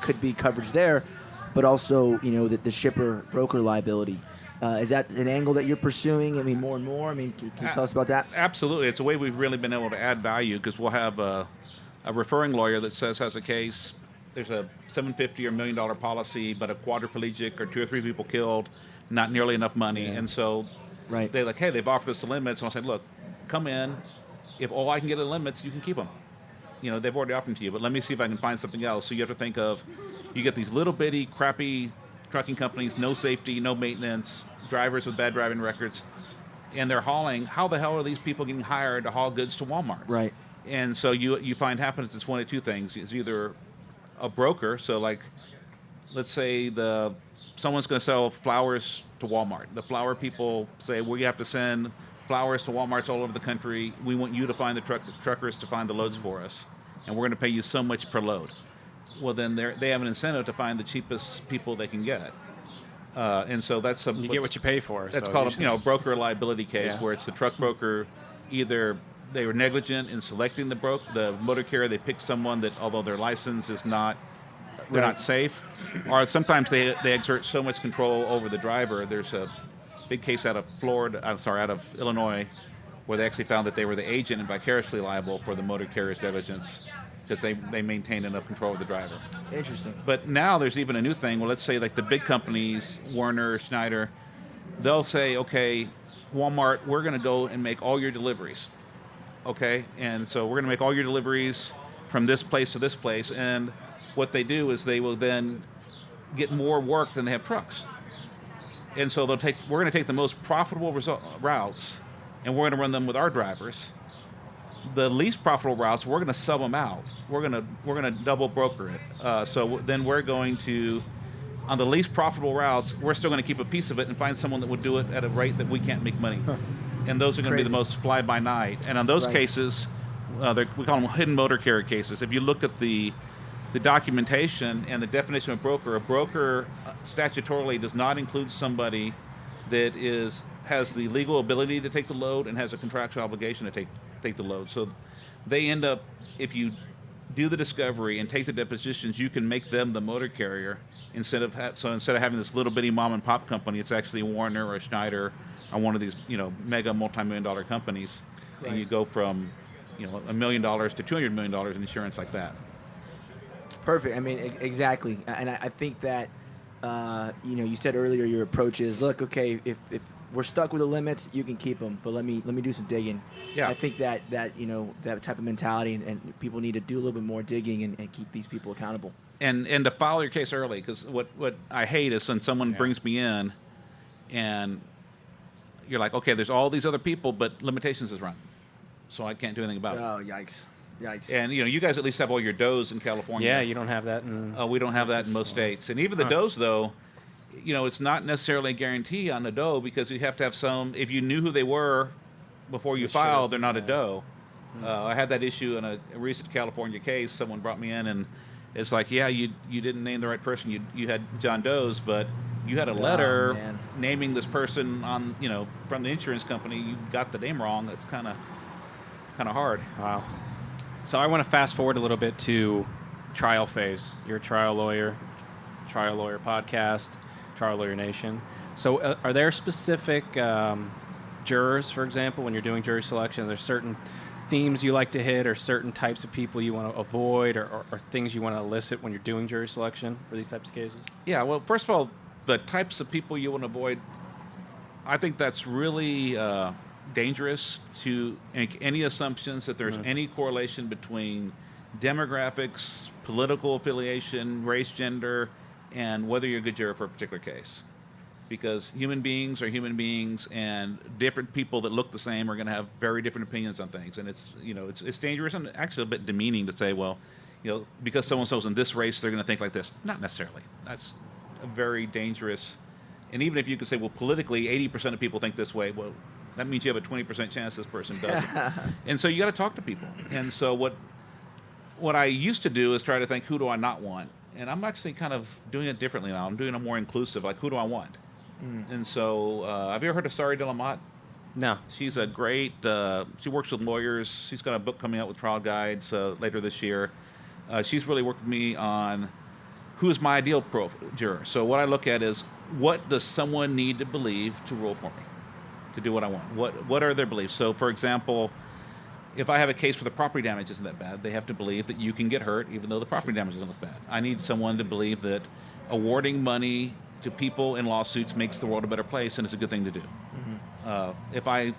could be coverage there, but also, the shipper broker liability. Is that an angle that you're pursuing? I mean, more and more? I mean, can you tell us about that? Absolutely. It's a way we've really been able to add value, because we'll have a referring lawyer that has a case. There's a $750 or $1 million policy, but a quadriplegic or 2 or 3 people killed, not nearly enough money. And so they're like, hey, they've offered us the limits. And I'll say, look, come in. If all I can get are the limits, you can keep them. They've already offered them to you, but let me see if I can find something else. So you have to think of, you get these little bitty, crappy trucking companies, no safety, no maintenance, drivers with bad driving records, and they're hauling. How the hell are these people getting hired to haul goods to Walmart? Right. And so you find happens, it's one of two things. It's either a broker, so like, let's say someone's going to sell flowers to Walmart. The flower people say, we have to send flowers to Walmarts all over the country. We want you to find the truckers to find the loads for us, and we're going to pay you so much per load. Well, then they have an incentive to find the cheapest people they can get. And so that's you get what you pay for. That's so called a broker liability case, Yeah. where it's the truck broker, either they were negligent in selecting the motor carrier, they picked someone that, although their license is not, they're not safe, or sometimes they exert so much control over the driver. There's a big case out of Illinois, where they actually found that they were the agent and vicariously liable for the motor carrier's negligence, because they maintained enough control of the driver. Interesting. But now there's even a new thing. Well, let's say like the big companies, Werner, Schneider, they'll say, okay, Walmart, we're going to go and make all your deliveries. Okay? And so we're going to make all your deliveries from this place to this place. And what they do is they will then get more work than they have trucks. And so we're going to take the most profitable routes, and we're going to run them with our drivers. The least profitable routes, we're going to sub them out. We're going to double broker it. So then we're going to, on the least profitable routes, we're still going to keep a piece of it and find someone that would do it at a rate that we can't make money. And those are going to be the most fly by night. And on those cases, we call them hidden motor carrier cases. If you look at the documentation and the definition of a broker statutorily does not include somebody that has the legal ability to take the load and has a contractual obligation to take the load. So they end up, if you do the discovery and take the depositions, you can make them the motor carrier instead of having this little bitty mom and pop company. It's actually a Warner or a Schneider or one of these mega multi-million-dollar companies, and you go from $1 million to $200 million in insurance like that. Perfect. I mean, exactly. And I think that you said earlier your approach is, look, okay, if we're stuck with the limits, you can keep them, but let me do some digging. Yeah. I think that type of mentality, and people need to do a little bit more digging and keep these people accountable. And to file your case early, because what I hate is when someone brings me in, and you're like, okay, there's all these other people, but limitations is run, so I can't do anything about it. Oh, yikes. And you guys at least have all your does in California. Yeah, you don't have that. We don't have that in most states. And even the does, though, it's not necessarily a guarantee on the doe because you have to have some. If you knew who they were before you filed, they're not a doe. I had that issue in a recent California case. Someone brought me in, and it's like, yeah, you didn't name the right person. You had John Doe's, but you had a letter naming this person on, from the insurance company. You got the name wrong. It's kind of hard. Wow. So I want to fast forward a little bit to trial phase. You're a trial lawyer podcast, Trial Lawyer Nation. So are there specific jurors, for example, when you're doing jury selection? There's certain themes you like to hit or certain types of people you want to avoid or things you want to elicit when you're doing jury selection for these types of cases? Yeah, well, first of all, the types of people you want to avoid, I think that's really dangerous to make any assumptions that there's any correlation between demographics, political affiliation, race, gender, and whether you're a good juror for a particular case. Because human beings are human beings, and different people that look the same are going to have very different opinions on things. And it's dangerous and actually a bit demeaning to say, well, because so-and-so's in this race, they're going to think like this. Not necessarily. That's a very dangerous. And even if you could say, well, politically, 80% of people think this way, well, that means you have a 20% chance this person doesn't. And so you got to talk to people. And so what I used to do is try to think, who do I not want? And I'm actually kind of doing it differently now. I'm doing it more inclusive. Like, who do I want? And so, have you ever heard of Sari de la Motte? No. She's a great, she works with lawyers. She's got a book coming out with trial guides later this year. She's really worked with me on who is my ideal juror. So what I look at is, what does someone need to believe to rule for me, to do what I want? What are their beliefs? So, for example, if I have a case where the property damage isn't that bad, they have to believe that you can get hurt even though the property damage doesn't look bad. I need someone to believe that awarding money to people in lawsuits makes the world a better place, and it's a good thing to do. If I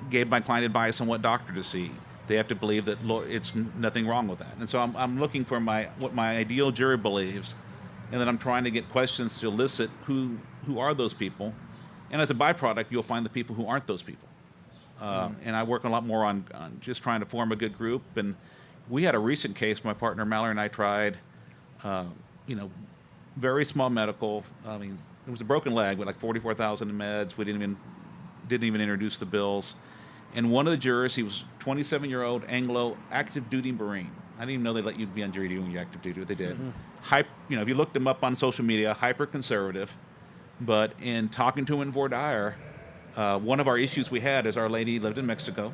gave my client advice on what doctor to see, they have to believe that it's nothing wrong with that. And so I'm looking for what my ideal jury believes, and then I'm trying to get questions to elicit who are those people. And as a byproduct, you'll find the people who aren't those people. And I work a lot more on just trying to form a good group. And we had a recent case, my partner Mallory and I tried, very small medical. I mean, it was a broken leg with like $44,000 in meds. We didn't even introduce the bills. And one of the jurors, he was 27-year-old Anglo active duty Marine. I didn't even know they let you be on jury duty when you're active duty, but they did. If you looked him up on social media, hyper conservative. But in talking to him in voir dire, one of our issues we had is our lady lived in Mexico.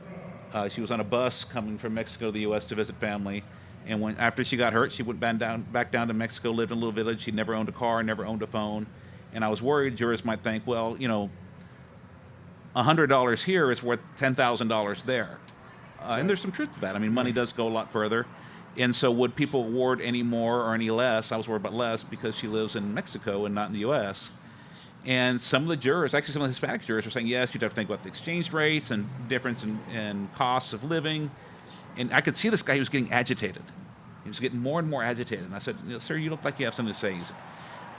She was on a bus coming from Mexico to the U.S. to visit family. And after she got hurt, she went back down to Mexico, lived in a little village. She never owned a car, never owned a phone. And I was worried jurors might think, well, $100 here is worth $10,000 there. And there's some truth to that. I mean, money does go a lot further. And so would people award any more or any less? I was worried about less because she lives in Mexico and not in the U.S. And some of the jurors, actually some of the Hispanic jurors, were saying, yes, you'd have to think about the exchange rates and difference in costs of living. And I could see this guy who was getting agitated. He was getting more and more agitated. And I said, sir, you look like you have something to say. He said,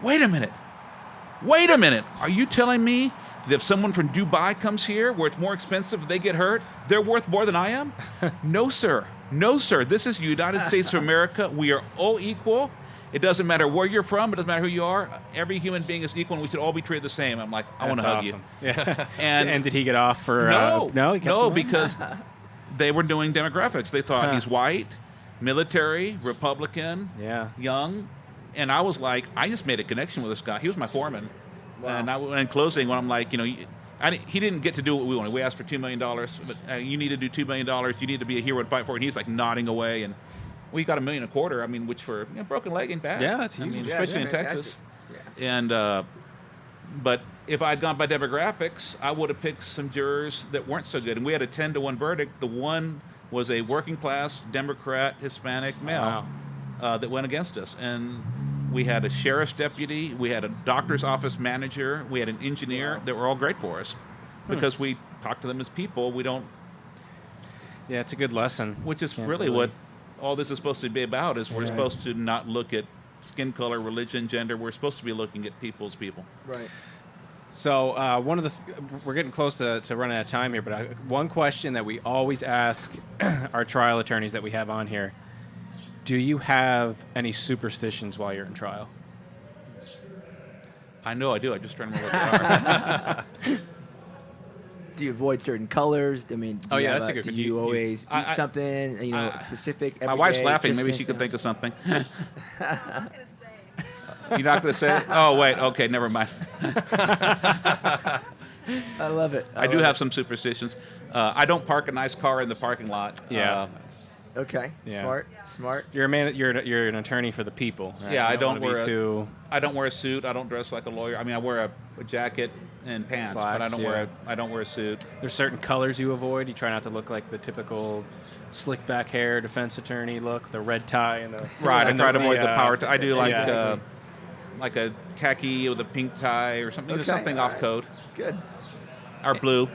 wait a minute. Are you telling me that if someone from Dubai comes here where it's more expensive, if they get hurt, they're worth more than I am? No, sir. This is the United States of America. We are all equal. It doesn't matter where you're from. It doesn't matter who you are. Every human being is equal, and we should all be treated the same. I'm like, I want to hug you. Yeah. And did he get off for? No, because they were doing demographics. They thought he's white, military, Republican, young, and I was like, I just made a connection with this guy. He was my foreman, and in closing, when I'm like, he didn't get to do what we wanted. We asked for $2 million, but you need to do $2 million. You need to be a hero and fight for it. And he's like nodding away, and we got $1.25 million. I mean, which for broken leg ain't bad. Yeah, that's huge. I mean, especially in Texas. Yeah. And but if I'd gone by demographics, I would have picked some jurors that weren't so good. And we had a 10-1 verdict. The one was a working class Democrat Hispanic male that went against us, and we had a sheriff's deputy, we had a doctor's office manager, we had an engineer that were all great for us because we talk to them as people. We don't. Yeah, it's a good lesson. Which is really what all this is supposed to be about. Is we're supposed to not look at skin color, religion, gender. We're supposed to be looking at people as people. Right. So we're getting close to running out of time here, but one question that we always ask our trial attorneys that we have on here: do you have any superstitions while you're in trial? I know I do. I just trying to remember what they are. Do you avoid certain colors? I mean, do Oh, you yeah, have that's a good Do question. you Do you- always eat something, specific every My wife's day, laughing. just Maybe say she could think of something. You're You're not going to say it? Oh, wait. Okay, never mind. I love it. I do have some superstitions. I don't park a nice car in the parking lot. Yeah. Okay. Yeah. Smart. You're a man. You're an attorney for the people. Right? Yeah, You don't wanna wear be too. I don't wear a suit. I don't dress like a lawyer. I mean, I wear a jacket and pants, but I Slacks, don't yeah. wear a suit. There's certain colors you avoid. You try not to look like the typical slick back hair defense attorney look, the red tie and the Right. I try to avoid the power. I do like yeah. like a khaki with a pink tie or something. Okay, Something all off right. code. Good. Or blue.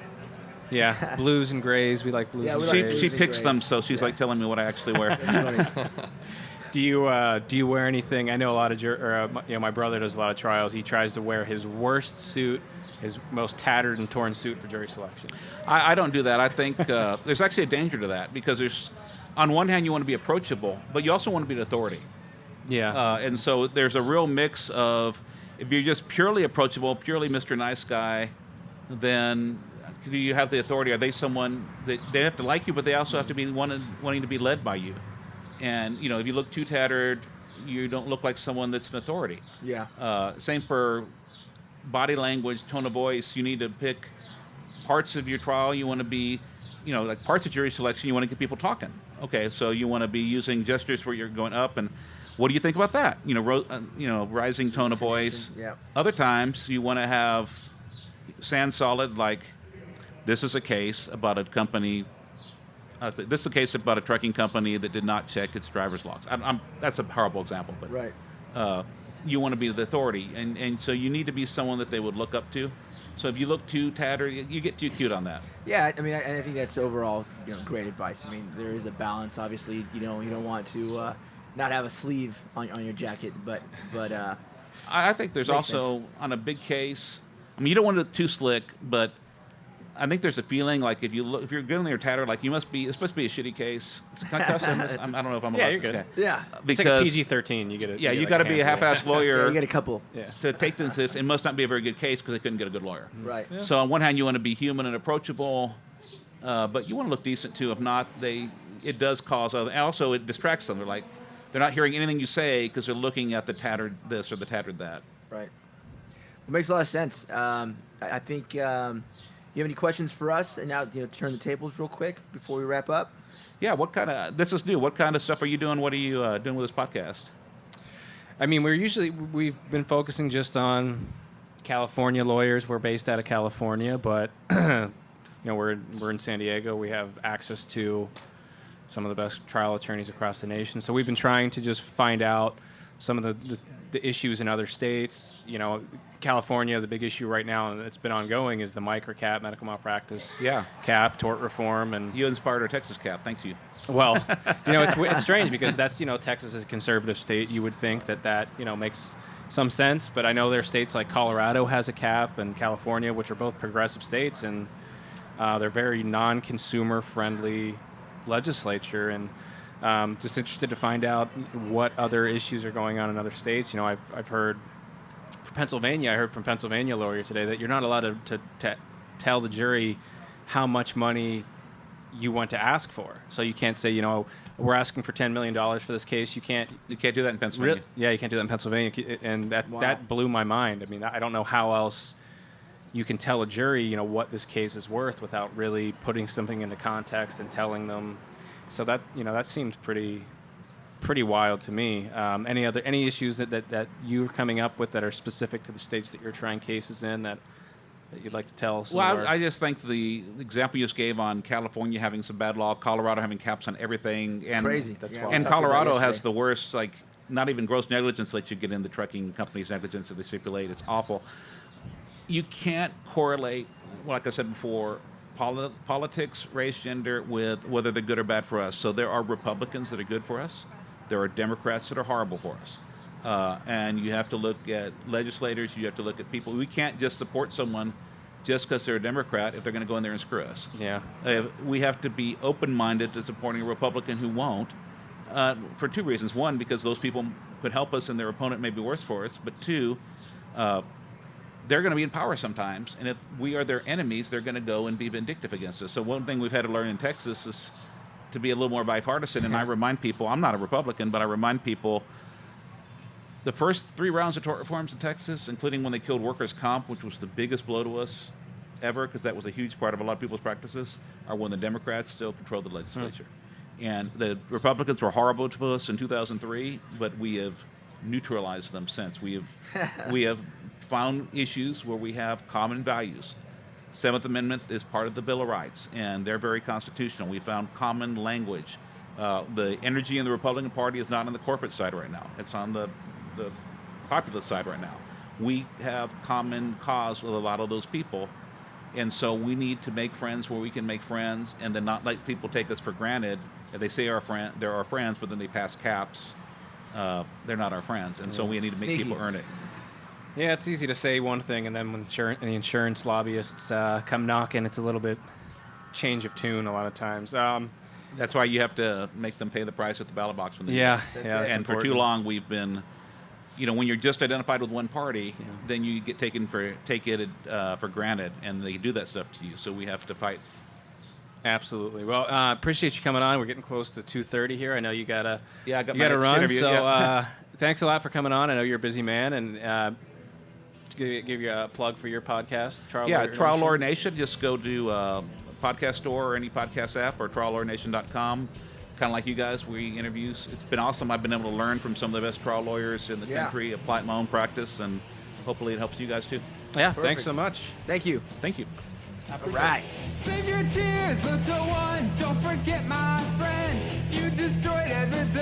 Yeah, blues and grays. We like blues Yeah, and we like grays. She and picks grays. them, so she's Yeah. like telling me what I actually wear. That's funny. Do you wear anything? I know a lot of my brother does a lot of trials. He tries to wear his worst suit, his most tattered and torn suit for jury selection. I don't do that. I think there's actually a danger to that because on one hand, you want to be approachable, but you also want to be an authority. Yeah. And so there's a real mix of if you're just purely approachable, purely Mr. Nice Guy, then do you have the authority? Are they someone that they have to like you, but they also have to be wanting to be led by you? And if you look too tattered, you don't look like someone that's an authority. Yeah. Same for body language, tone of voice. You need to pick parts of your trial. You want to be, like parts of jury selection. You want to get people talking. Okay, so you want to be using gestures where you're going up and. What do you think about that? Rising tone of voice. Yeah. Other times you want to have sand solid, like this is a case about a company. This is a case about a trucking company that did not check its driver's logs. That's a horrible example, but Right. You want to be the authority, and so you need to be someone that they would look up to. So if you look too tattered, you get too cute on that. Yeah, I mean, I think that's overall, great advice. I mean, there is a balance. Obviously, you don't want to not have a sleeve on your jacket, but I think there's makes also sense. on a big case. I mean, you don't want it too slick, but I think there's a feeling like if you're going there tattered, like it's supposed to be a shitty case. Can I cuss on this? I don't know if I'm allowed. Yeah, you're good. Okay. Yeah. It's like a PG-13. You get it. Yeah, you got to be a half-assed lawyer. Yeah, you get a couple. Yeah. To take this. It must not be a very good case because they couldn't get a good lawyer. Right. Yeah. So on one hand, you want to be human and approachable, but you want to look decent too. If not, it does cause other. And also, it distracts them. They're not hearing anything you say because they're looking at the tattered this or the tattered that. Right. It makes a lot of sense. I think you have any questions for us? And now, turn the tables real quick before we wrap up. Yeah, this is new. What kind of stuff are you doing? What are you doing with this podcast? I mean, we've been focusing just on California lawyers. We're based out of California, but we're in San Diego. We have access to some of the best trial attorneys across the nation. So we've been trying to just find out some of the issues in other states. California, the big issue right now, and it's been ongoing, is the microcap, medical malpractice cap, tort reform, and you inspired our Texas cap. Thank you. Well, it's strange because that's Texas is a conservative state. You would think that makes some sense, but I know there are states like Colorado has a cap, and California, which are both progressive states, and they're very non-consumer friendly legislature, and just interested to find out what other issues are going on in other states. I've heard for Pennsylvania. I heard from Pennsylvania lawyer today that you're not allowed to tell the jury how much money you want to ask for. So you can't say, we're asking for $10 million for this case. You can't do that in Pennsylvania. Yeah, you can't do that in Pennsylvania, and that blew my mind. I mean, I don't know how else you can tell a jury, what this case is worth without really putting something into context and telling them. So that seemed pretty wild to me. Any issues that you're coming up with that are specific to the states that you're trying cases in that you'd like to tell? Well, I just think the example you just gave on California having some bad law, Colorado having caps on everything, It's crazy. That's and wild. Colorado has the worst, not even gross negligence lets you get in the trucking company's negligence that they stipulate. It's awful. You can't correlate, like I said before, politics, race, gender with whether they're good or bad for us. So there are Republicans that are good for us. There are Democrats that are horrible for us. And you have to look at legislators. You have to look at people. We can't just support someone just because they're a Democrat if they're going to go in there and screw us. Yeah. We have to be open-minded to supporting a Republican who won't for two reasons. One, because those people could help us and their opponent may be worse for us. But two, they're going to be in power sometimes, and if we are their enemies, they're going to go and be vindictive against us. So one thing we've had to learn in Texas is to be a little more bipartisan, and I remind people, I'm not a Republican, but I remind people the first 3 rounds of tort reforms in Texas, including when they killed workers' comp, which was the biggest blow to us ever, because that was a huge part of a lot of people's practices, are when the Democrats still controlled the legislature. And the Republicans were horrible to us in 2003, but we have neutralized them since. We have found issues where we have common values. Seventh Amendment is part of the Bill of Rights, and they're very constitutional. We found common language. The energy in the Republican Party is not on the corporate side right now. It's on the populist side right now. We have common cause with a lot of those people, and so we need to make friends where we can make friends, and then not let people take us for granted. If they say they're our friends, but then they pass caps, they're not our friends, and so we need to make people earn it. Yeah, it's easy to say one thing, and then when the insurance lobbyists come knocking, it's a little bit change of tune a lot of times. That's why you have to make them pay the price at the ballot box when they Yeah, do. yeah. And for too long, we've been, when you're just identified with one party, then you get taken for granted, and they do that stuff to you. So we have to fight. Absolutely. Well, appreciate you coming on. We're getting close to 2:30 here. I know you gotta I got you my gotta next run. interview, So yeah. thanks a lot for coming on. I know you're a busy man, and to give you a plug for your podcast, Trial Lawyer Nation. Just go to podcast store or any podcast app or triallawyernation.com. Kind of like you guys, we interviews. It's been awesome. I've been able to learn from some of the best trial lawyers in the country, apply it in my own practice, and hopefully it helps you guys too. Yeah, Perfect. Thanks so much. Thank you. Thank you. All right. Save your tears, little one. Don't forget, my friend, you destroyed evidence.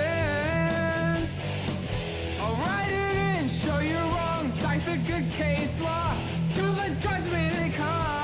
I'll write it in, show your wrongs, cite the good case law, till the judgment it comes.